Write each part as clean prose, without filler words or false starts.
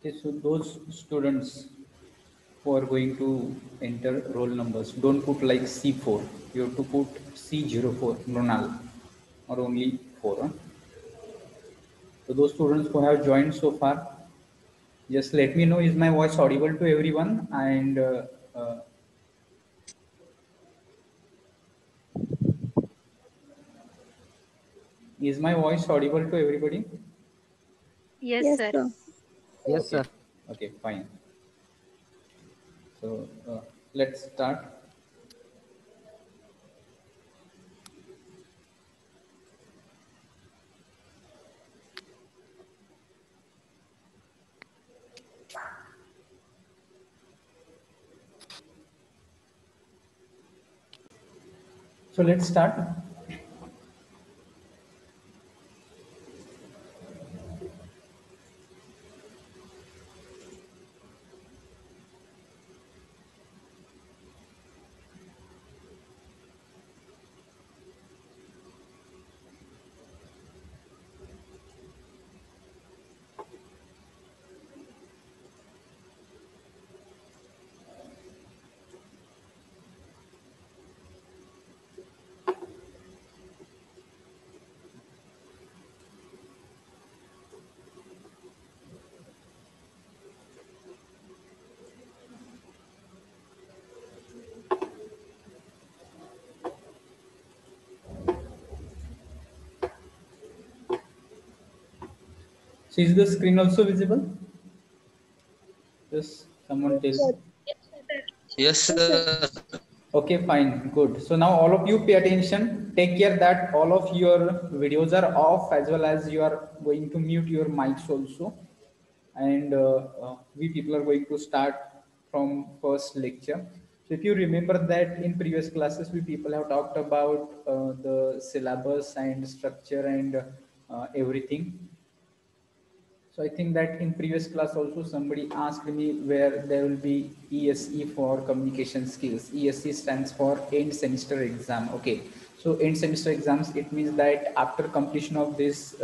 Okay, so those students who are going to enter roll numbers, don't put like C4. You have to put C04, Mronal, or only 4. Huh? So those students who have joined so far, just let me know, is my voice audible to everyone? And uh, is my voice audible to everybody? Yes, Yes, sir. sir. Yes, Okay, sir. okay, fine. So let's start. So let's start. So is the screen also visible? Just someone tell. Sir. Yes, Yes, sir. sir. Okay, fine, good. So now all of you pay attention. Take care that all of your videos are off, as well as you are going to mute your mics also. And we people are going to start from first lecture. So if you remember that in previous classes, we people have talked about the syllabus and structure and everything. So I think that in previous class also somebody asked me where there will be ESE for communication skills. ESE stands for end semester exam. Okay. So end semester exams, it means that after completion of this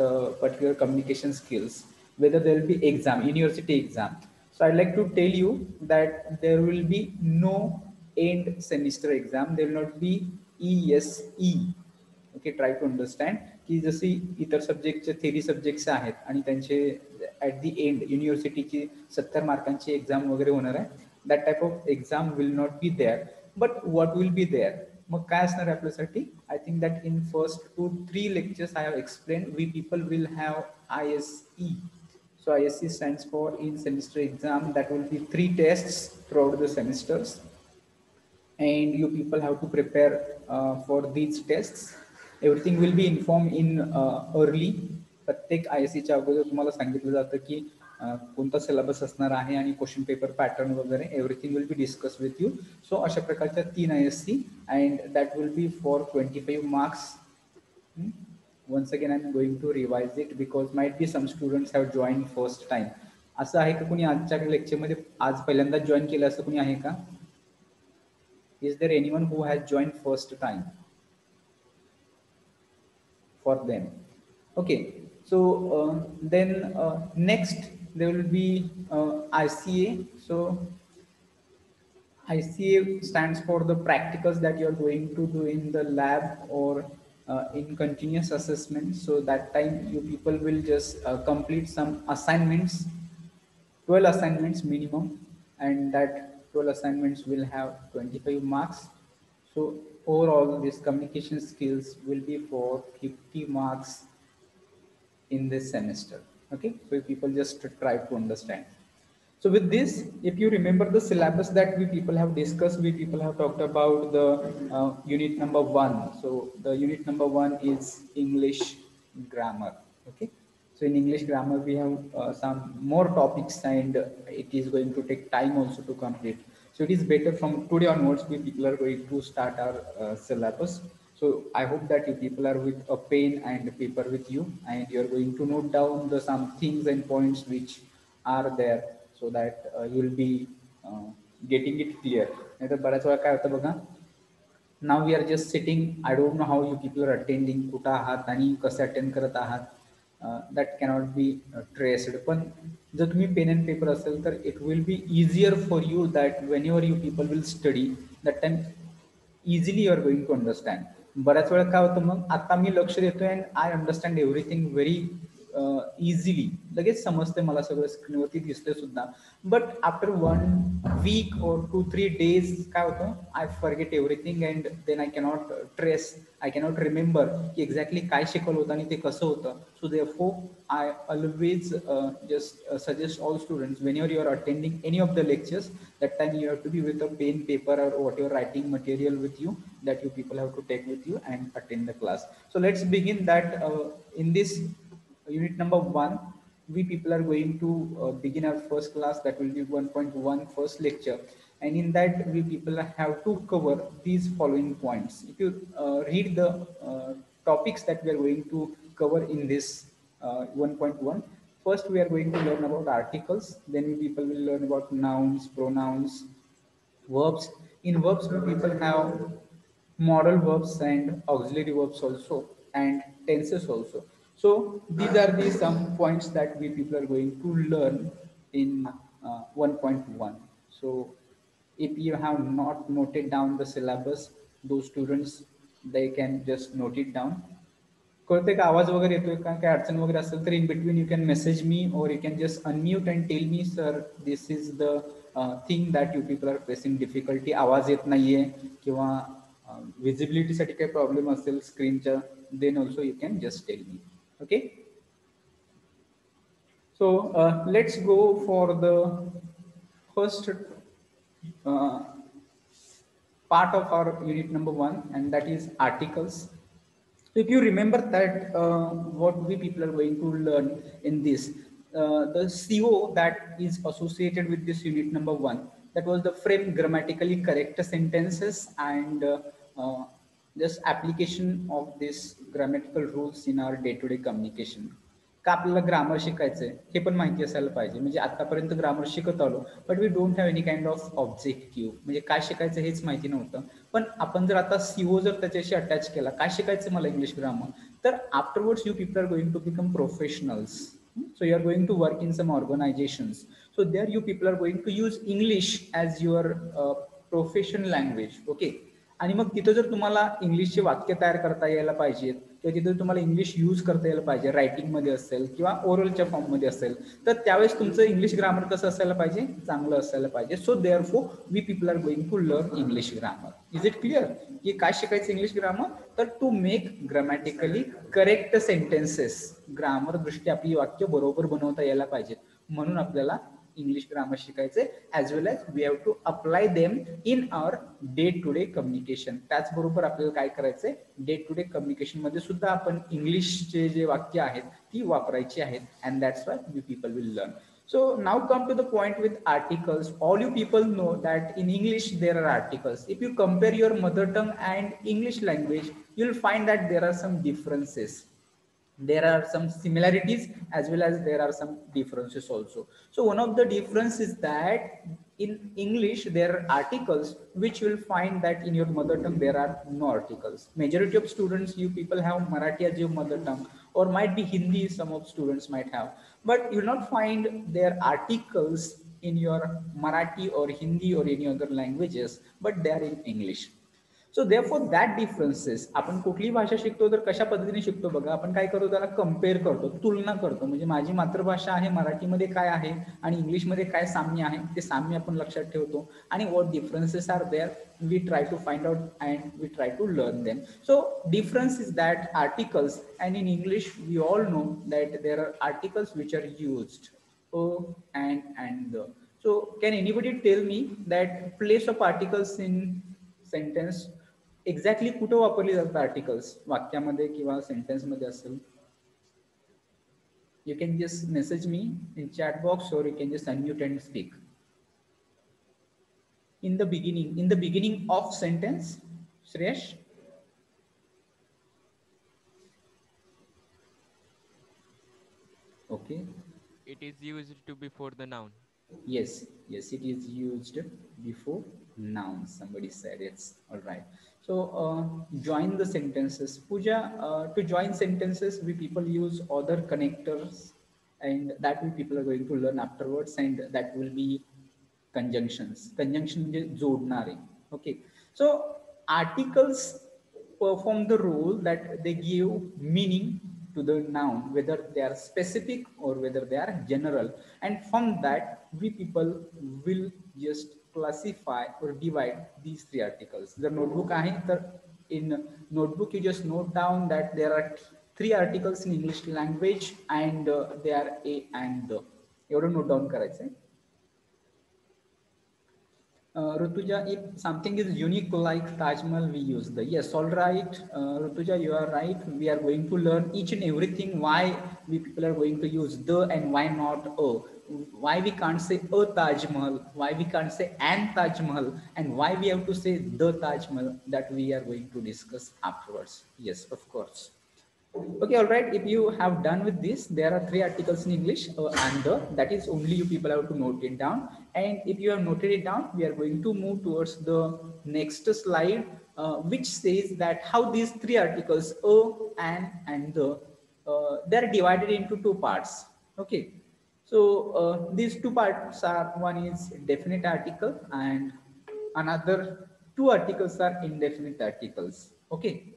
particular communication skills, whether there will be exam, university exam. So I'd like to tell you that there will be no end semester exam. There will not be ESE. Okay try to understand की जशी इतर सब्जेक्टचे theory subjects आहेत आणि त्यांचे at the end युनिव्हर्सिटीची 70 मार्कांची exam वगैरे होणार आहे that type of exam will not be there but what will be there मग काय असणार आहे आपल्यासाठी I think that in first 2-3 lectures I have explain we people will have ISE. So ISE stands for in semester exam. That will be 3 tests throughout the semesters, and you people have to prepare for these tests. Everything will be informed in early. प्रत्येक I S सीच्या अगोदर तुम्हाला सांगितलं जातं की कोणता syllabus असणार आहे आणि क्वेश्चन पेपर पॅटर्न वगैरे everything will be discuss with you. So अशा प्रकारच्या 3 ISC and that will be for 25 marks. once again I'm going to revise it because might be some students have joined first time. असं आहे का कोणी आजच्या लेक्चरमध्ये आज पहिल्यांदा जॉईन केलं असं कोणी आहे का? Is there anyone who has joined first time for them? Okay, so then next there will be ICA. So ICA stands for the practicals that you are going to do in the lab or in continuous assessment. So that time you people will just complete some assignments, 12 assignments minimum, and that 12 assignments will have 25 marks. So overall this communication skills will be for 50 marks in this semester. Okay, so people just try to understand. So with this, if you remember the syllabus that we people have discussed, we people have talked about the unit number 1. So the unit number 1 is English grammar. Okay, so in English grammar we have some more topics, and it is going to take time also to complete. So it is better from today onwards we people are going to start our syllabus. So I hope that you people are with a pen and paper with you, and you are going to note down the some things and points which are there, so that you will be getting it clear. नाहीतर बऱ्याच वेळा काय होतं बघा, now we are just sitting, I don't know how you people are attending, कुठं आहात आणि कसं अटेंड करत आहात. that cannot be traced. पण जर तुम्ही पेन अँड पेपर असेल तर it will be easier for you that whenever you people will study that time easily you are going to understand. बऱ्याच वेळा काय होतं मग आता मी लक्ष देतोय and I understand everything very easily, लगेच समजते मला सगळं, स्क्रीनवरती दिसते सुद्धा. But after 1 week or 2-3 days काय होतं, I forget everything and then I cannot trace, I cannot remember की एक्झॅक्टली काय शिकवलं होतं आणि ते कसं होतं. So therefore I always just suggest all students whenever you are attending any of the lectures, that time you have to be with a pen, paper or whatever writing material with you that you people have to take with you and attend the class. So let's begin that in this unit number 1 we people are going to begin our first class, that will be 1.1 first lecture, and in that we people have to cover these following points. If you read the topics that we are going to cover in this 1.1, first we are going to learn about articles, then we people will learn about nouns, pronouns, verbs. In verbs we people have modal verbs and auxiliary verbs also, and tenses also. So these are the some points that we people are going to learn in 1.1. So if you have not noted down the syllabus, those students they can just note it down. कळते का आवाज वगैरे येतोय का, काय अडचण वगैरे असेल तर in between you can message me और you can just unmute and tell me sir this is the thing that you people are facing difficulty, आवाज येत नाहीये किंवा विजिबिलिटीसाठी काही प्रॉब्लेम असेल स्क्रीनच्या, then also you can just tell me. Okay, so let's go for the first part of our unit number 1, and that is articles. So if you remember that what we people are going to learn in this, the CO that is associated with this unit number 1, that was the frame grammatically correct sentences and just application of this grammatical rules in our day-to-day communication. का आपल्याला grammar शिकायचंय हे पण माहिती असायला पाहिजे. म्हणजे आतापर्यंत grammar शिकत आलो, but we don't have any kind of objective, म्हणजे काय शिकायचं हेच माहिती नव्हतं. पण आपण जर आता सीओ जर त्याच्याशी अटॅच केला, काय शिकायचं मला इंग्लिश ग्रामर, तर afterwards you people are going to become professionals. So you are going to work in some organizations. So there you people are going to use English as your professional language. Okay. आणि मग तिथं जर तुम्हाला इंग्लिशचे वाक्य तयार करता यायला पाहिजेत किंवा तिथं तुम्हाला इंग्लिश यूज करता यायला पाहिजे, रायटिंगमध्ये असेल किंवा ओरलच्या फॉर्ममध्ये असेल, तर त्यावेळेस तुमचं इंग्लिश ग्रामर कसं असायला पाहिजे, चांगलं असायला पाहिजे. So therefore we people are going to learn English grammar. Is it clear की काय शिकायचं इंग्लिश ग्रामर, तर to make grammatically correct sentences, grammar दृष्ट्या आपली वाक्य बरोबर बनवता यायला पाहिजेत, म्हणून आपल्याला इंग्लिश ग्रामर शिकायचे, as well as we have to apply them in our day to day communication. त्याचबरोबर आपल्याला काय करायचंय, डे टू डे कम्युनिकेशनमध्ये सुद्धा आपण इंग्लिशचे जे वाक्य आहेत ती वापरायची आहेत, and that's why we people will learn. So now come to the point with articles. All you people know that in English there are articles. If you compare your mother tongue and English language, you'll find that there are some differences. There are some similarities as well as there are some differences also. So one of the difference is that in English there are articles which you will find that in your mother tongue there are no articles. Majority of students, you people have Marathi as your mother tongue, or might be Hindi, some of students might have, but you will not find their articles in your Marathi or Hindi or any other languages, but they are in English. So therefore that differences, आपण कुठलीही भाषा शिकतो तर कशा पद्धतीने शिकतो बघा, आपण काय करतो, त्याला कम्पेअर करतो, तुलना करतो. म्हणजे माझी मातृभाषा आहे मराठीमध्ये काय आहे आणि इंग्लिशमध्ये काय साम्य आहे, ते साम्य आपण लक्षात ठेवतो, आणि what differences are there we try to find out and we try to learn them. So difference is that articles, and in English we all know that there are articles which are used ओ and the. So can anybody tell me that place of articles in sentence exactly कुठं वापरली जातात articles, वाक्यामध्ये किंवा सेंटेन्समध्ये असेल? You can just message me in chat box और you can just unmute and speak. In the beginning of sentence, Shreyash? Okay. It is used to before the noun. Yes, yes, it is used before noun. Somebody said it's all right. So join the sentences. Pooja, to join sentences, we people use other connectors, and that we people are going to learn afterwards, and that will be conjunctions. Conjunction म्हणजे जोडणारे. Okay. So articles perform the role that they give meaning to the noun, whether they are specific or whether they are general. And from that, we people will just classify or divide these three articles. The notebook आहे तर in notebook you just note down that there are three articles in English language and they are a and the. एवढं note down करायचं आहे. Rutuja, if something is unique like Taj Mahal, we use the yes. All right, Rutuja, you are right. We are going to learn each and everything. Why we people are going to use the and why not a? Why we can't say a Taj Mahal? Why we can't say an Taj Mahal? And why we have to say the Taj Mahal? That we are going to discuss afterwards. Yes, of course. Okay, all right. If you have done with this, there are three articles in English and the, that is only you people have to note it down. And if you have noted it down, we are going to move towards the next slide, which says that how these three articles, a, and the, they are divided into two parts. Okay. So these two parts are, one is definite article and another two articles are indefinite articles. Okay.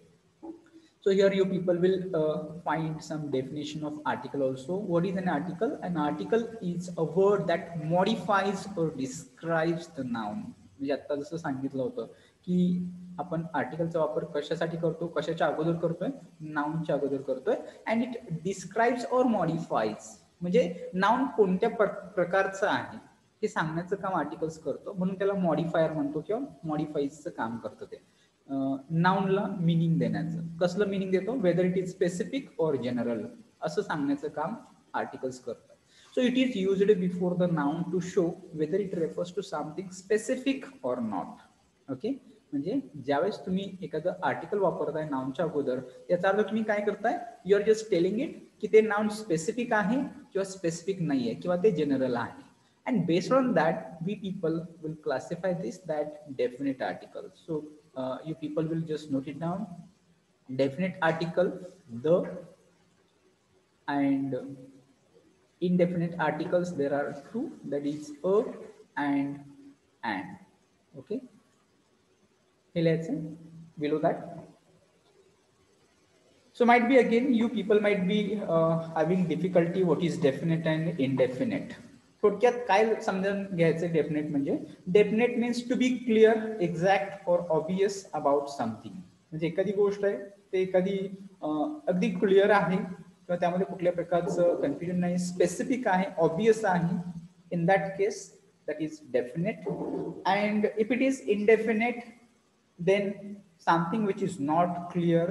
So here you people will find some definition of article also. What is an article? An article is a word that modifies or describes the noun. म्हणजे आता जसं सांगितलं होतं की आपण आर्टिकलचा वापर कशासाठी करतो, कशाच्या अगोदर करतोय, नाउनच्या अगोदर करतोय, अँड इट डिस्क्राइब्स और मॉडिफाईज. म्हणजे नाउन कोणत्या प्रकारचं आहे हे सांगण्याचं काम आर्टिकल्स करतो, म्हणून त्याला मॉडिफायर म्हणतो किंवा मॉडिफाईजचं काम करतं ते. नाउनला मिनिंग देण्याचं. कसलं मिनिंग देतो? Whether it is specific or general असं सांगण्याचं काम आर्टिकल्स करतात. So it is used before the noun to show whether it refers to something specific or not. Okay, म्हणजे ज्यावेळेस तुम्ही एखादं आर्टिकल वापरताय नाउनच्या अगोदर, याचा अर्थ तुम्ही काय करताय, you are just telling it की ते नाउन स्पेसिफिक आहे किंवा स्पेसिफिक नाही आहे किंवा ते जनरल आहे. And based on that, we people will classify this that definite article. So you people will just note it down. Definite article, the, and indefinite articles, there are two, that is a and an. Okay. Let's say below that. So might be again, you people might be having difficulty what is definite and indefinite. थोडक्यात काय समजून घ्यायचं definite म्हणजे, definite means to be clear, exact or obvious about something. म्हणजे एखादी गोष्ट आहे ते एखादी अगदी क्लिअर आहे किंवा त्यामध्ये कुठल्या प्रकारचं कन्फ्युजन नाही, स्पेसिफिक आहे, ऑब्वियस आहे. इन that case that is definite. And if it is indefinite, then something which is not clear,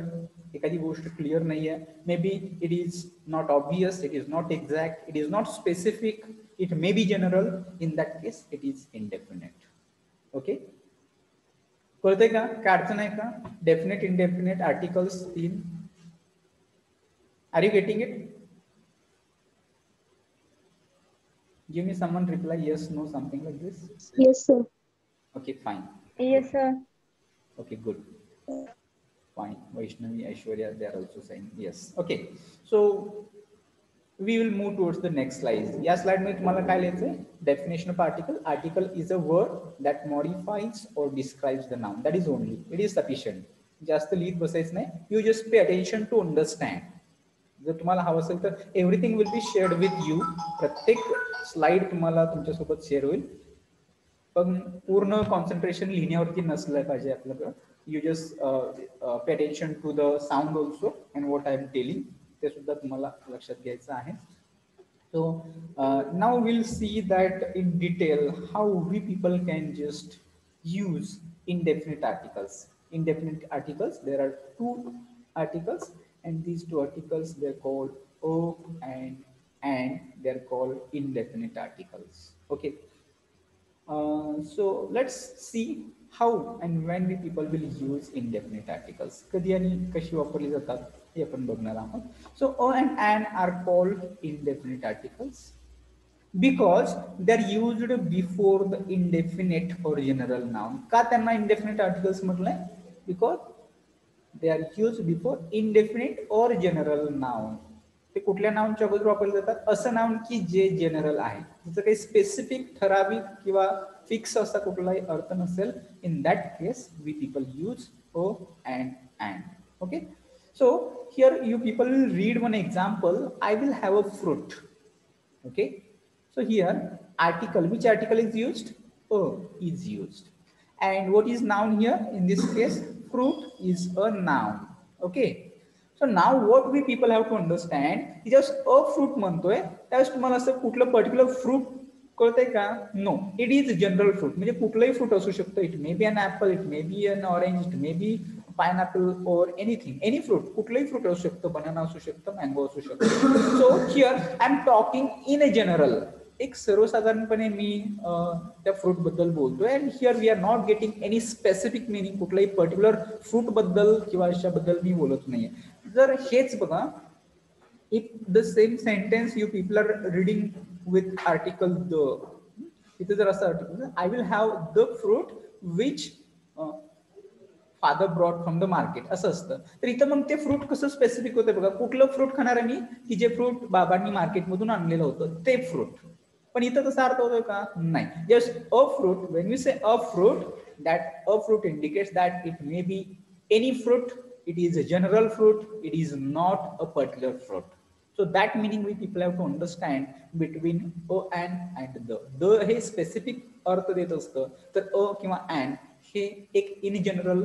एखादी गोष्ट क्लिअर नाही आहे, maybe it is not obvious, it is not exact, it is not specific, it may be general, in that case it is indefinite. Okay, कळतंय का? काय अडचण आहे का? डेफिनेट इंडेफिनेट आर्टिकल्स तीन. Are you getting it? Give me someone reply yes, no, something like this. Yes, sir. Okay, fine. Yes, sir. Okay, good. Fine. Vaishnavi, Aishwarya, they are also saying yes. Okay, so we will move towards the next slide. या slide मध्ये तुम्हाला काय लिहायचंय? Definition of article. Article is a word that modifies or describes the noun. That is only. It is sufficient. जास्त लिहित बसायचं नाही. You just pay attention to understand. जर तुम्हाला हवं असेल तर everything will B shared with you. प्रत्येक स्लाइड तुम्हाला तुमच्यासोबत शेअर होईल, पण पूर्ण कॉन्सन्ट्रेशन लिहिण्यावरती नसलं पाहिजे आपल्याकडं. You just pay attention to the sound also and what I am telling, ते सुद्धा तुम्हाला लक्षात घ्यायचं आहे. So now will see that in detail how we people can just use indefinite articles. Indefinite articles, there are two articles, and these two articles they're called o and they're called indefinite articles. Okay, so let's see how and when we people will use indefinite articles. कधी आणि कशी वापरली जातात हे आपण बघणार आहोत. So o and an are called indefinite articles. because they're used before the indefinite or general noun. का त्यांना indefinite articles म्हटलंय? Because they are used before indefinite or general noun. ते कुठल्या नाउनच्या अगोदर वापरले जातात? असं नाउन की जे जनरल आहे, त्याचं काही स्पेसिफिक ठराविक किंवा फिक्स असा कुठलाही अर्थ नसेल. In that case we people use ओ and. Okay, so here you people will read one example. I will have a fruit. Okay, so here article, which article is used? O is used. And what is noun here? In this case, fruit is a noun. Okay, so now what we people have to understand, just a fruit म्हणतोय त्यावेळेस तुम्हाला असं कुठलं particular fruit कळतंय का? No, it is general fruit. म्हणजे कुठलंही fruit असू शकतं. It may be an apple, it may be an orange, it may be pineapple or anything, any fruit, कुठलंही फ्रूट असू शकतं. बनाना असू शकतं, मँगो असू शकतं. So here I am talking in a general. एक सर्वसाधारणपणे मी त्या फ्रूट बद्दल बोलतोय. And here we are not getting any specific meaning. कुठल्याही पर्टिक्युलर फ्रूट बद्दल किंवा अशाबद्दल मी बोलत नाहीये. जर हेच बघा, if the same sentence you people are reading with article the, इथे जर असं article, I will have the fruit which father brought from the market असं असतं. तर इथं मग ते फ्रूट कसं स्पेसिफिक होतं बघा. कुठलं फ्रूट खाणार आहे मी? की जे फ्रूट बाबांनी मार्केटमधून आणलेलं होतं ते फ्रूट. पण इथं तसा अर्थ होतोय का? नाही. Just a fruit, when you say a fruit, that a fruit indicates that it may be any fruit, it is a general fruit, it is not a particular fruit. So that meaning we people have to understand between a and the हे specific अर्थ देत असतं. तर अ किंवा and हे एक in general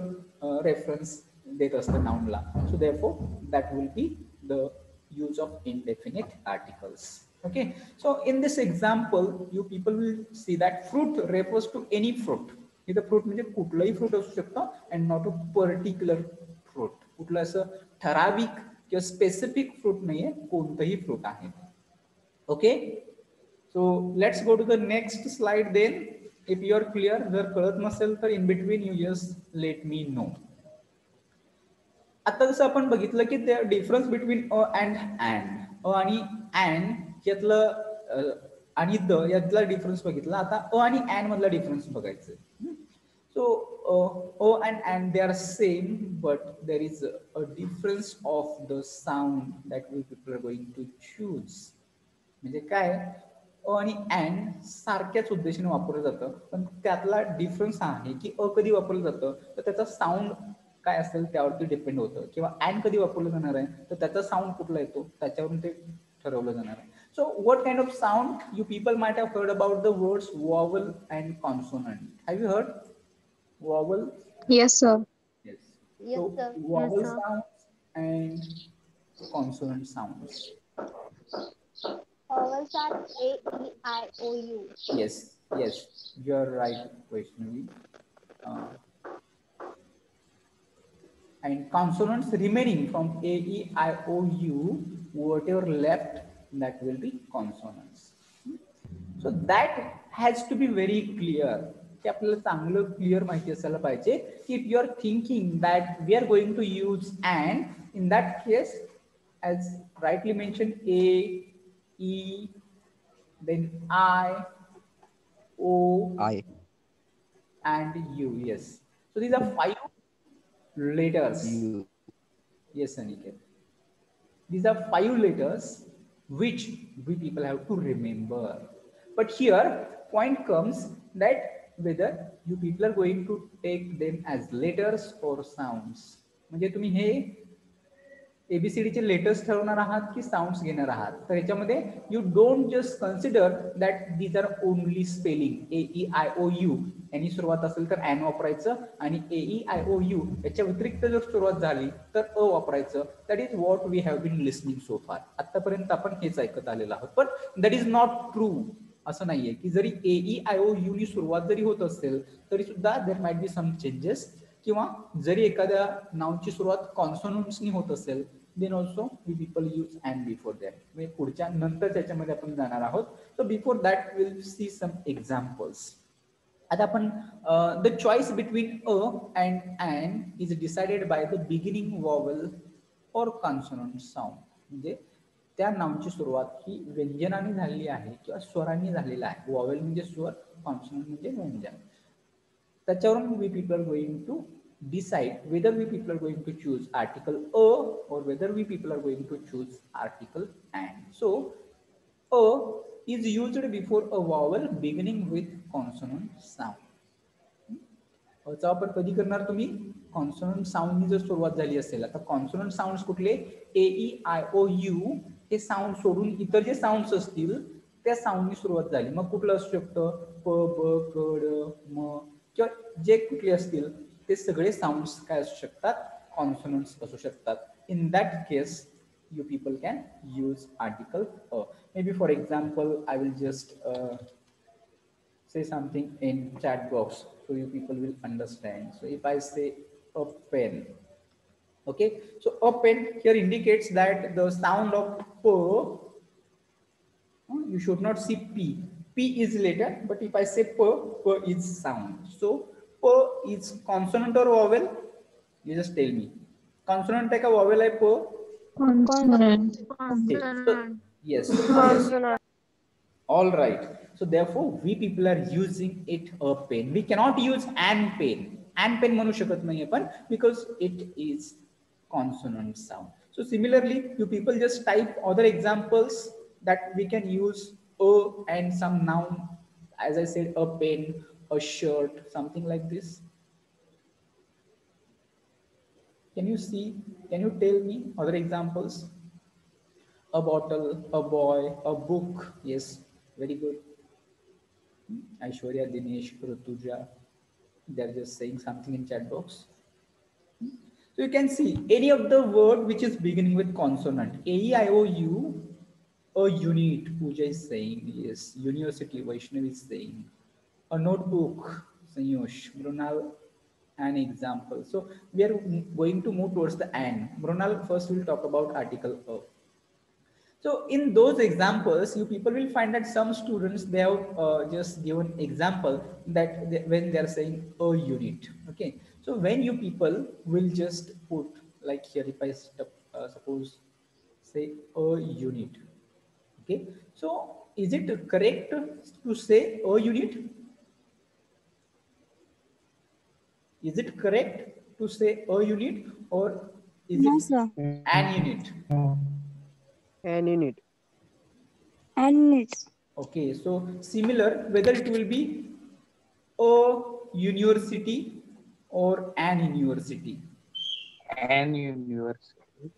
reference देत असतं नाउनला. So therefore that will be the use of indefinite articles. Okay, so in this example you people will see that fruit refers to any fruit. इथं फ्रूट म्हणजे कुठलंही फ्रूट असू शकतं and not a particular fruit. कुठलं असं ठराविक किंवा specific fruit नाहीये, कोणतंही फ्रूट आहे. Okay, so let's go to the next slide then. If you are clear, जर कळत नसेल तर in between you just let me know. आता जसं आपण बघितलं की त्या डिफरन्स बिटवीन अ अँड आणि अँड यातलं आणि द यातला डिफरन्स बघितला. आता अ आणि अँड मधला डिफरन्स बघायचा. So O and they are same, but there is a difference of the sound that we people are going to choose. म्हणजे काय? अ आणि अँड सारख्याच उद्देशाने वापरलं जातं, पण त्यातला डिफरन्स आहे की अ कधी वापरलं जातं तर त्याचा साऊंड काय असेल त्यावरती डिपेंड होतं, किंवा अँड कधी वापरलं जाणार आहे तर त्याचा साऊंड कुठला येतो त्याच्यावरून ते ठरवलं जाणार आहे. So what kind of sound? You people might have heard about the words vowel and consonant. Have you heard vowel? Yes, sir. Yes. Yes, So sir. vowel sir. sounds and consonant sounds. Vowels are A, E, I, O, U. Yes, yes, you are right, Vaishnavi. And consonants remaining from A, E, I, O, U, whatever left, that will be consonants. So that has to be very clear. की आपल्याला चांगलं clear माहिती असायला पाहिजे की if you are thinking that we are going to use an, in that case as rightly mentioned, A, E, then I, O, I. and U. Yes. So these are 5 letters. You. Yes, Aniket. These are 5 letters which we people have to remember. But here, point comes that whether you people are going to take them as letters or sounds. म्हणजे तुम्ही हे एबीसीडीचे letters ठरवणार आहात की sounds घेणार आहात. तर ह्याच्यामध्ये you don't just consider that these are only spelling. A E I O U यांनी सुरुवात असेल तर ॲन वापरायचं, आणि ए ई आय ओ यू याच्या व्यतिरिक्त जर सुरुवात झाली तर अ वापरायचं. That is what we have been listening so far. आतापर्यंत आपण हेच ऐकत आलेलो आहोत. पण दॅट इज नॉट ट्रू. असं नाहीये की जरी ए ई आय ओ यू नी सुरुवात जरी होत असेल तरी सुद्धा there might be some changes, किंवा जरी एखाद्या नाउनची सुरुवात कॉन्सोनंट्सनी होत असेल then also we people use and before that. म्हणजे पुढच्या नंतर त्याच्यामध्ये आपण जाणार आहोत. So before that we'll see some examples. आता आपण the choice between a and is decided by the beginning vowel or consonant sound. म्हणजे त्या नावाची सुरुवात ही व्यंजनाने झालेली आहे किंवा स्वरांनी झालेला आहे. वॉवेल म्हणजे स्वर, कॉन्सोनंट म्हणजे व्यंजन. त्याच्यावरून we people going to decide whether we people are going to choose article a or whether we people are going to choose article and. So a is used before a vowel beginning with consonant sound. चा वापर कधी करणार तुम्ही? Consonant साऊंडनी जर सुरुवात झाली असेल. आता कॉन्सोनंट साऊंड्स कुठले? ए E I O you hey sound सोडून इतर जे साऊंड्स असतील त्या साऊंडनी सुरुवात झाली. मग कुठलं असू शकतं? प ब क ड म किंवा जे कुठले असतील ते सगळे साऊंड्स काय असू शकतात? कॉन्सोनंट्स असू शकतात. इन that case you people can use article a. Maybe for example I will just say something in chat box so you people will understand. So if I say a pen, okay, so a pen here indicates that the sound of p, you should not see p. P is later, but if I say p, p is sound. So p is consonant or vowel? You just tell me. Consonant hai ka vowel hai p? Consonant. So, yes, yes. All right. So therefore we people are using it a pen. We cannot use an pen. An pen म्हणू शकत नाहीये पण because it is consonant sound. So similarly you people just type other examples that we can use a and some noun, as I said, a pen, a shirt, something like this. Can you see? Can you tell me other examples? A bottle, a boy, a book. Yes, very good. Aishwarya, Dinesh, Rutuja, they're just saying something in chat box. So you can see any of the word which is beginning with consonant. A, E, I, O, U, a unit, Pooja is saying. Yes, university, Vaishnavi is saying. A notebook, Sanyosh, Brunal, an example. So we are going to move towards the end. Brunal, first we'll talk about article A. So in those examples, you people will find that some students, they have just given example that when they are saying a unit. Okay. So when you people will just put like here, if I suppose say a unit. Okay. So is it correct to say a unit? Is it correct to say a unit or is No, it sir. an unit? An unit. An unit. Okay, so similar, whether it will be a university or an university. An university.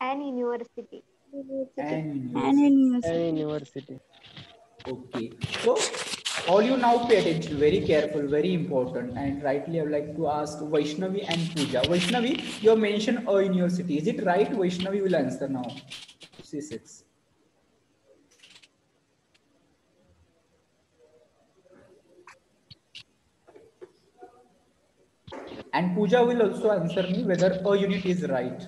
An university. An An university. An university. university. Okay, so all you now pay attention, very careful, very important. And rightly, I would like to ask Vaishnavi and Pooja. Vaishnavi, you have mentioned a university. Is it right? Vaishnavi will answer now. C6. And Pooja will also answer me whether a unit is right.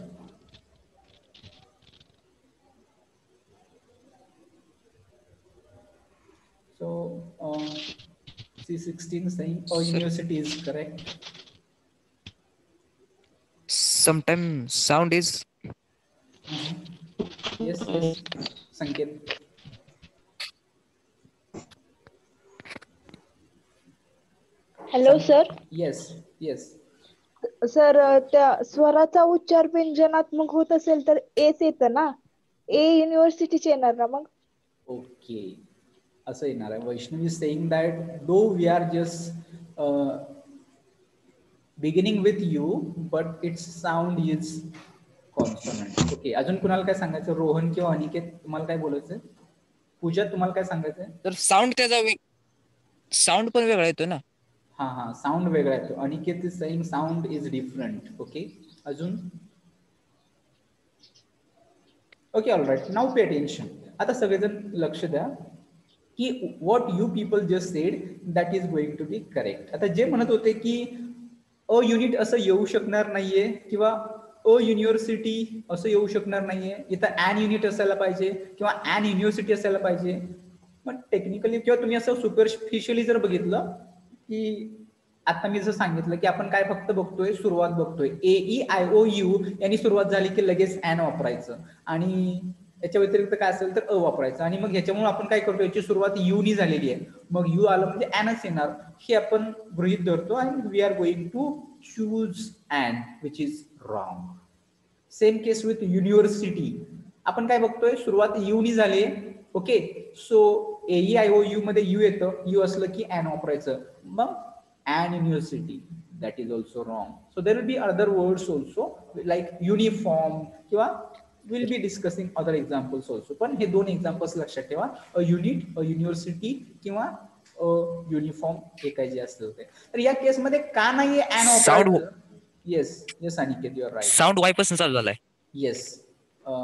So C16 saying a university is correct. Sometimes sound is Yes, yes. Sanket. Hello sir. Yes, yes. Sir त्या स्वराचा उच्चार व्यंजनात्मक होत असेल तर H येतं ना. ए युनिव्हर्सिटीचे येणार ना मग. Okay. असं येणार आहे. Vaishnavi saying that though we are just beginning with U, but its sound is consonant. Okay. अजून कुणाला काय सांगायचं? रोहन किंवा अनिकेत तुम्हाला काय बोलायचं? पूजा तुम्हाला काय सांगायचं? तर साऊंड त्याचा साऊंड पण वेगळा येतो ना. हा हा, साऊंड वेगळा येतो. Aniket is saying sound is different. Okay, अजून? Okay, all right. Now pay attention. आता सगळेजण लक्ष द्या की what you people just said that is going to be correct. आता जे म्हणत होते की अ युनिट असं येऊ शकणार नाहीये किंवा अ युनिव्हर्सिटी असं येऊ शकणार नाहीये, इथं ॲन युनिट असायला पाहिजे किंवा ॲन युनिव्हर्सिटी असायला पाहिजे. पण टेक्निकली किंवा तुम्ही असं सुपरफिशियली जर बघितलं की आता मी जर सांगितलं की आपण काय फक्त बघतोय, सुरुवात बघतोय. ए ई आय ओ यू यांनी सुरुवात झाली की लगेच ॲन वापरायचं आणि याच्या व्यतिरिक्त काय असेल तर अ वापरायचं आणि मग ह्याच्यामुळे आपण काय करतो, याची सुरुवात यू नी झालेली आहे, मग यू आलं म्हणजे ॲनच येणार, हे आपण गृहीत धरतो आणि we are going to choose an which is wrong. Same case with university. आपण काय बघतोय, सुरुवात यू नी झाली. ओके, सो AEIOU मध्ये यू येतं, यू असलं की ॲन वापरायचं, मग an university, that is also wrong. So there will be other words also like uniform किंवा we'll be discussing other examples also. पण हे दोन एक्झाम्पल्स लक्षात ठेवा, अ युनिट, अ युनिव्हर्सिटी किंवा युनिफॉर्म, हे काय जे असेल ते. तर या केसमध्ये का नाहीये ॲन वापरायचं? Yes yes Aniket, you are right. Sound Y पासून चालू झालाय. Yes.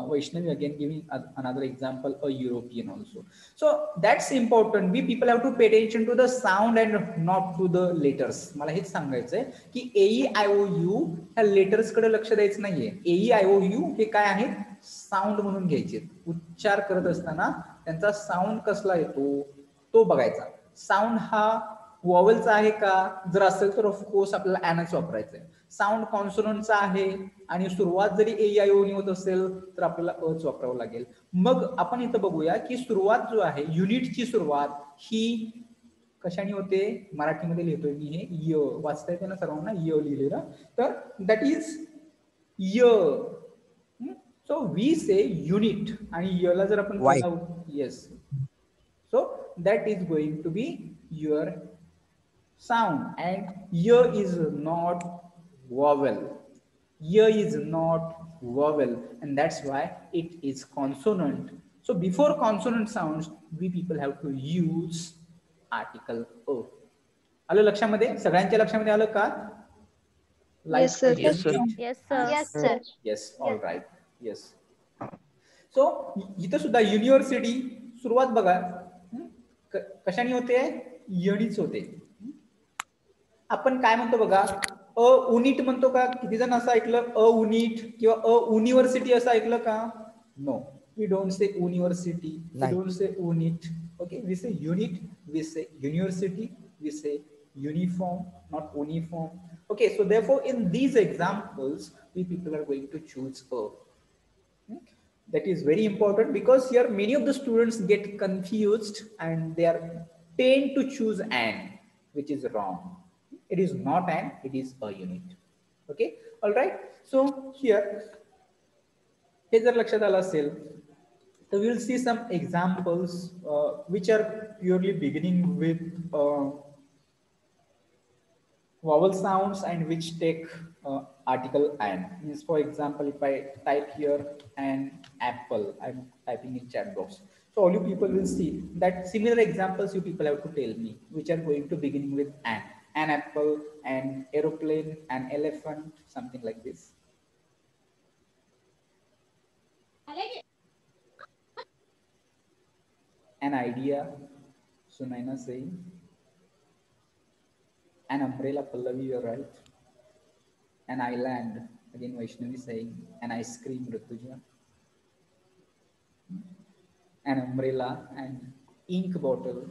Vaishnavi again giving another example, a European also. So that's important. We people have to pay attention to the sound and not to the letters. मला हेच सांगायचंय की AEIOU ह्या letters कडे लक्ष द्यायचं नाहीये. AEIOU हे काय आहेत, साऊंड म्हणून घ्यायचे. उच्चार करत असताना त्यांचा साऊंड कसला येतो तो बघायचा. साऊंड हा वॉवेलचा आहे का, जर असेल तर ऑफकोर्स आपल्याला ॲनच वापरायचं आहे. साऊंड कॉन्सोनंटचा आहे आणि सुरुवात जरी AEIOU होत असेल तर आपल्याला अच वापरावं लागेल. मग आपण इथं बघूया की सुरुवात जो आहे, युनिटची सुरुवात ही कशाने होते, मराठीमध्ये लिहितोय मी हे, य वाचता येते ना सर्वांना, य लिहिलेलं, तर दॅट इज य. सो वी से युनिट आणि यला जर आपण yes, so that is going to be your sound, and y is not vowel. Y is not vowel, and that's why it is consonant. So before consonant sounds, we people have to use article o. आलं लक्षामध्ये, सगळ्यांच्या लक्षामध्ये आलं का? Yes, sir. Yes, sir. Yes, sir. Yes, sir. Yes, all right. Yes. So इथं सुद्धा university सुरुवात बघा कशाने होते, यणीच होते. आपण काय म्हणतो बघा, अ उनिट म्हणतो का? किती जण असं ऐकलं अ उनिट किंवा अ युनिव्हर्सिटी असं ऐकलं का? No, we don't say university, we don't say unit. Okay, we say unit, we say university, we say uniform, not uniform. Okay, so therefore in these examples we people are going to choose a. That is very important because here many of the students get confused and they are tend to choose an, which is wrong. It is not an, it is a unit. Okay, all right. So here हे जर लक्षात आलं असेल तर we will see some examples which are purely beginning with vowel sounds and which take article an. Means for example, if I type here an apple, I'm typing in chat box. So all you people will see that similar examples you people have to tell me which are going to begin with an. An apple, an aeroplane, an elephant, something like this. An idea, Sunaina saying. An umbrella, Pallavi, you're right. An island, again Vaishnavi saying. An ice cream, Rituja. An umbrella, and ink bottle.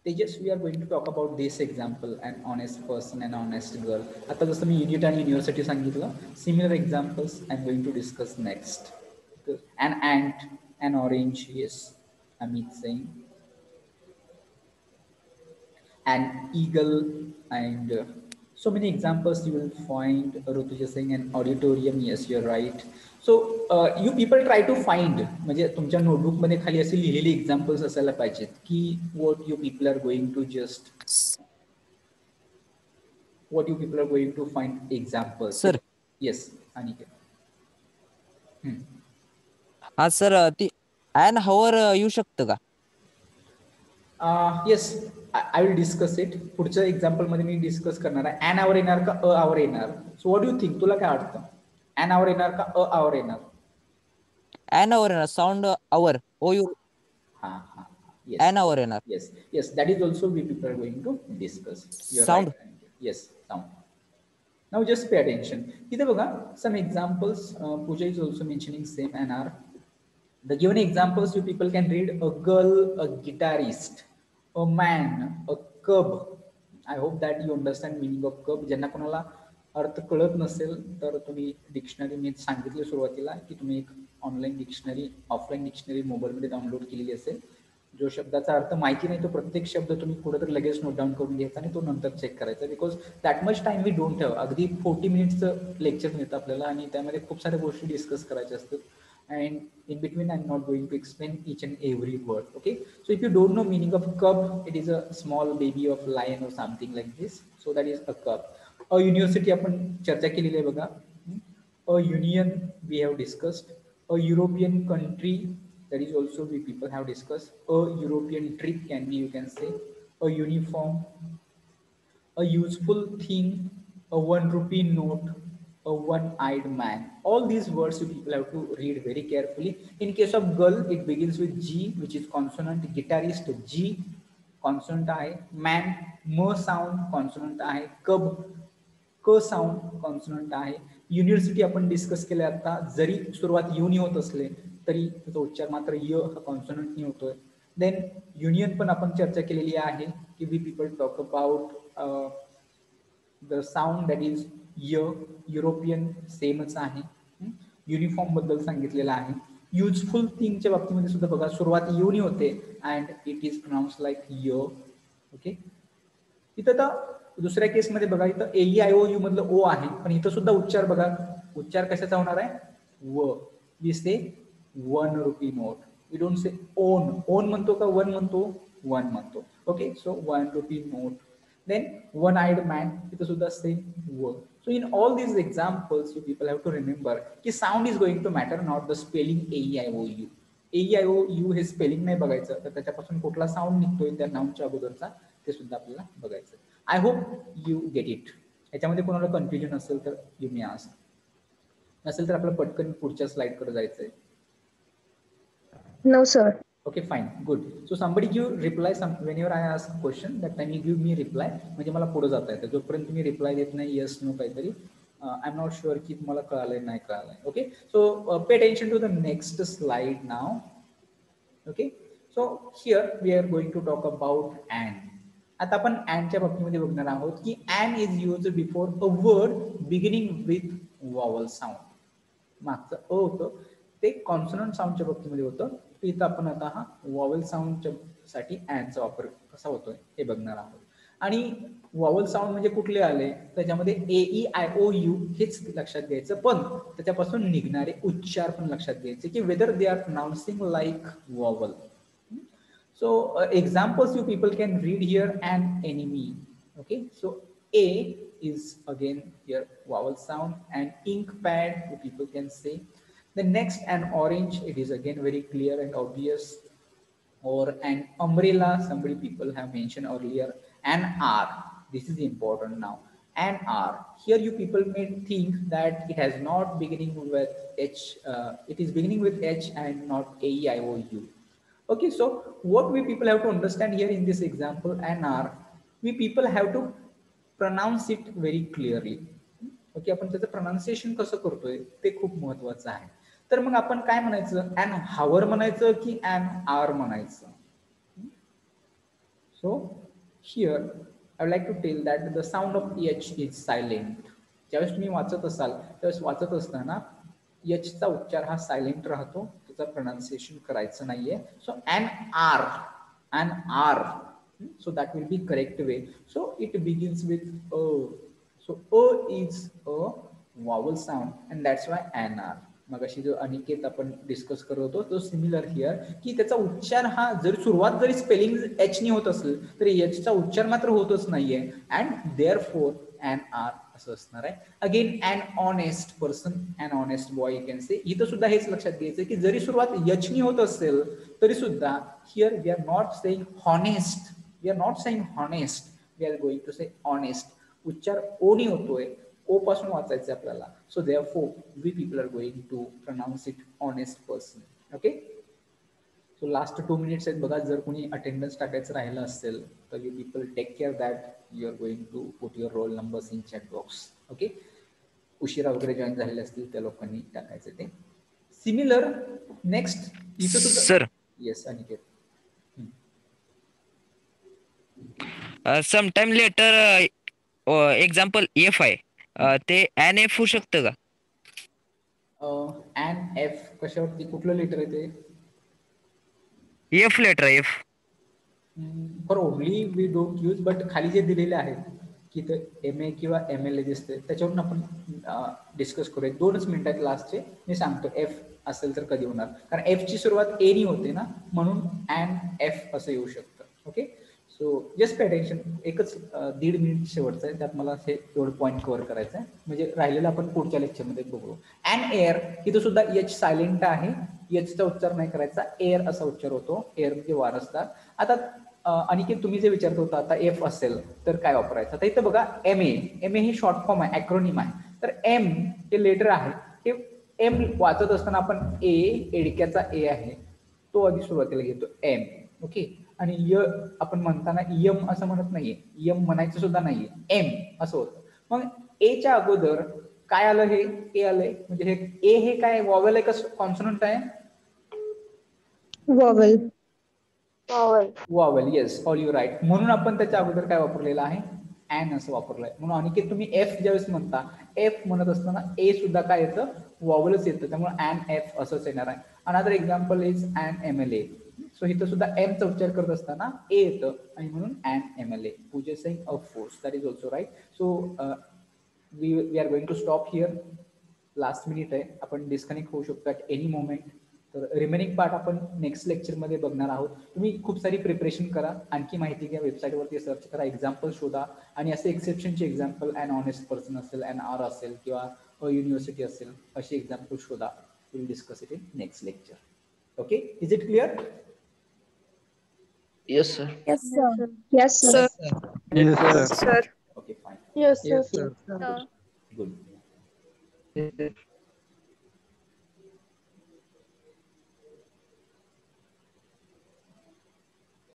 Tejas, we are going to talk about this example, an honest person, an honest girl. आता जसं मी unit आणि university सांगितलं, similar examples I'm going to discuss next. An ant, an orange, yes, Amit saying. An eagle, and so many examples you will find. Rutuja saying an auditorium, yes, you're right. So you people try to find, म्हणजे तुमच्या notebook मध्ये खाली असे लिहिलेले examples असायला पाहिजेत की what you people are going to find examples. Sir. Yes, Aniket. हा सर, ती ॲन हवर येऊ शकतं का? Yes, I will discuss it. पुढच्या एक्झाम्पल मध्ये मी डिस्कस करणार आहे. ॲन आवर येणार का अ आवर येणार? सो व्हॉट यू थिंक, तुला काय वाटतं? ॲन आवर येणार का अ आवर येणार? ॲन हवर येणार, sound our, O U, Yes. An hour येणार. Yes, that is also we people are going to discuss. You're Sound. right. Yes, sound. Now just pay attention. इथे बघा some examples. Pooja is also mentioning same and are. The given examples you people can read: a girl, a guitarist, a man, a cub. I hope that you understand meaning of cub. ज्यांना कोणाला अर्थ कळत नसेल तर तुम्ही dictionary मी सांगितले सुरुवातीला की तुम्ही एक ऑनलाईन डिक्शनरी, ऑफलाईन डिक्शनरी मोबाईलमध्ये डाउनलोड केलेली असेल. जो शब्दाचा अर्थ माहिती नाही तो प्रत्येक शब्द तुम्ही कुठेतरी लगेच नोट डाऊन करून घ्यायचा आणि तो नंतर चेक करायचा. Because that much time we don't have. अगदी 40 मिनिट्सचं लेक्चर मिळतं आपल्याला आणि त्यामध्ये खूप साऱ्या गोष्टी डिस्कस करायच्या असतात. And in between I'm not going to explain each and every word. Okay, so if you don't know meaning of cub, it is a small baby of lion or something like this, so that is a cub. A university आपण चर्चा केलेली आहे बघा. A union we have discussed. A European country, that is also we people have discussed. A European trip can be, you can say. A uniform, a useful thing, a 1 rupee note, a one-eyed man. All these words you people have to read very carefully. In case of girl, it begins with G, which is consonant. Guitarist, G, consonant I. Man, M sound, consonant I. Cub, K sound, consonant I. University आपण discuss केल्या आता. जरी सुरुवात युनी होत असले तरी त्याचा उच्चार मात्र य हा कॉन्सोनंटनी होतोय. देन युनियन पण आपण चर्चा केलेली आहे की we people talk about the sound that is y. European सेमच आहे. युनिफॉर्म बद्दल सांगितलेलं आहे. युजफुल थिंगच्या बाबतीमध्ये सुद्धा बघा सुरुवात युनी होते and it is pronounce like य. ओके, इथं तर दुसऱ्या केसमध्ये बघा इथं AEIOU मधलं ओ आहे पण इथं सुद्धा उच्चार बघा. उच्चार कशाचा होणार आहे? व. We say 1 rupee note. We don't say on. On म्हणतो का वन म्हणतो? वन म्हणतो. Okay, so 1 rupee note. Then one-eyed man, it is the same word. So in all these examples, you people have to remember कि sound is going to matter, not the spelling AEIOU. AEIOU हे spelling नाही बघायचं तर त्याच्यापासून कुठला sound निघतोय त्या नाउनच्या अगोदरचा ते सुद्धा आपल्याला बघायचं. I hope you get it. याच्यामध्ये कोणाला कन्फ्युजन असेल तर यू मे आस्क. नसेल तर आपल्याला पटकन पुढच्या स्लाइडकडे जायचंय. No, sir. Okay, fine, good. So somebody give reply whenever I ask a question, that time you give me reply. म्हणजे मला पुढे जाता येतं. जोपर्यंत तुम्ही रिप्लाय देत नाही येस नो काहीतरी आय एम नॉट शुअर की तुम्हाला कळालंय नाही कळालंय. Okay, so pay attention to the next slide now. Okay, so here we are going to talk about an. आता आपण अँडच्या बाबतीमध्ये बघणार आहोत की an is use before a word beginning with vowel sound. मागचं अ होतं ते कॉन्सोनंट साऊंडच्या बाबतीमध्ये होतं. इथं आपण आता हा वॉवल साऊंडच्या साठी अँडचा वापर कसा होतोय हे बघणार आहोत. आणि वॉवल साऊंड म्हणजे कुठले आले त्याच्यामध्ये AEIOU हेच लक्षात घ्यायचं पण त्याच्यापासून निघणारे उच्चार पण लक्षात घ्यायचे की whether they are pronouncing like vowel. So examples you people can read here an enemy. Okay, so A is again here vowel sound and ink pad you people can say. The next, an orange, it is again very clear and obvious. Or an umbrella, somebody people have mentioned earlier. An R, this is important now. An R, here you people may think that it has not beginning with H, it is beginning with H and not AEIOU. Okay, so what we people have to understand here in this example, an R, we people have to pronounce it very clearly. Okay, आपण त्याचं pronunciation कसं करतोय ते खूप महत्वाचं आहे. तर मग आपण काय म्हणायचं? ॲन हावर म्हणायचं की ॲन आर म्हणायचं? So here I would like to tell that the sound of H is silent. ज्यावेळेस तुम्ही वाचत असाल त्यावेळेस वाचत असताना एचचा उच्चार हा सायलेंट राहतो, त्याचं प्रोनाउन्सिएशन करायचं नाहीये. So an R, so that will be correct way. So it begins with a. So a is a vowel sound and that's why an r. मगाशी जो अनिकेत आपण डिस्कस करत होतो तो सिमिलर हिअर की त्याचा उच्चार हा जरी सुरुवात जरी स्पेलिंग एच नी होत असेल तरी एचचा उच्चार मात्र होतच नाहीये अँड देअरफोर an r असं असणार आहे. Again an honest person, an honest boy you can say. इथं सुद्धा हेच लक्षात घ्यायचं की जरी सुरुवात एच नी होत असेल तरी सुद्धा here we are not saying honest. We are not saying honest, we are going to say honest. उच्चार ओ नी होतोय, ओ पासून वाचायचं आपल्याला. So therefore we people are going to pronounce it honest person. Okay, so last 2 minutes आहेत बघा. जर कोणी attendance टाकायचं राहिलं असेल तर you people take care that you are going to put your roll numbers in chat box. Okay, उशिरा वगैरे जॉईन झालेले असतील त्या लोकांनी टाकायचं ते. सिमिलर नेक्स्ट इथं सुद्धा sir. Yes Aniket. Sometime letter example F आहे ते एन एफ होऊ शकतं का? अँड एफ कशावरती कुठलं लेटर आहे ते? F letter F. For only we don't use, but खाली जे दिलेले आहेत की ते एम ए किंवा एम एल ए दिसते त्याच्यावरून आपण डिस्कस करूया. 2च मिनिटात लास्टचे मी सांगतो एफ असेल तर कधी होणार, कारण एफ ची सुरुवात ए नी होते ना, म्हणून अँड एफ असं येऊ शकतं. Okay, so just pay attention. एकच 1.5 मिनिट शेवटचं आहे, त्यात मला हे एवढं पॉईंट कव्हर करायचं आहे, म्हणजे राहिलेलं आपण पुढच्या लेक्चरमध्ये बघू. अँड एअर, इथं सुद्धा एच सायलेंट आहे, एचचा उच्चार नाही करायचा, एअर असा उच्चार होतो. एअर म्हणजे वार असतात. आता अनिकेत तुम्ही जे विचारत होता आता एफ असेल तर काय वापरायचं, तर इथं बघा एम ए ही शॉर्ट फॉर्म आहे, ॲक्रोनिम आहे. तर एम हे लेटर आहे, हे एम वाचत असताना आपण एडक्याचा ए आहे तो आधी सुरुवातीला घेतो एम. ओके, आणि य आपण म्हणताना यम असं म्हणत नाहीये, यम म्हणायचं सुद्धा नाहीये, एम असं होतं. मग एच्या अगोदर काय आलं, हे ए आलंय, म्हणजे हे ए हे काय वॉवेल आहे का कॉन्सोनंट आहे? Vowel. vowel, vowel, yes, all you right. म्हणून आपण त्याच्या अगोदर काय वापरलेलं आहे, अँड असं वापरलंय. म्हणून अनिकेत तुम्ही एफ ज्यावेळेस म्हणता, एफ म्हणत असताना ए सुद्धा काय येतं, वॉवेलच येतं, त्यामुळे अँड एफ असंच येणार आहे. Another example is an M L A. So इथं सुद्धा एमचा उच्चार करत असताना ए येतं आणि म्हणून an M L A. Possessing a force, that is also right. So we are going to stop here. Last minute आहे, आपण डिस्कनेक्ट होऊ शकतो ॲट एनी मोमेंट. तर रिमेनिंग पार्ट आपण नेक्स्ट लेक्चरमध्ये बघणार आहोत. तुम्ही खूप सारी प्रिपरेशन करा, आणखी माहिती घ्या, वेबसाईटवरती सर्च करा, एक्झाम्पल शोधा, आणि असे एक्सेप्शनचे एक्झाम्पल, अँड ऑनेस्ट पर्सन असेल, अँड आर असेल किंवा युनिव्हर्सिटी असेल, अशी एक्झाम्पल शोधा. Will discuss it in next lecture. Okay, is it clear? Yes, sir. Yes, sir. Yes, sir. Yes, sir. Okay, fine. Yes, sir. Yes, sir. Good. Yes, sir.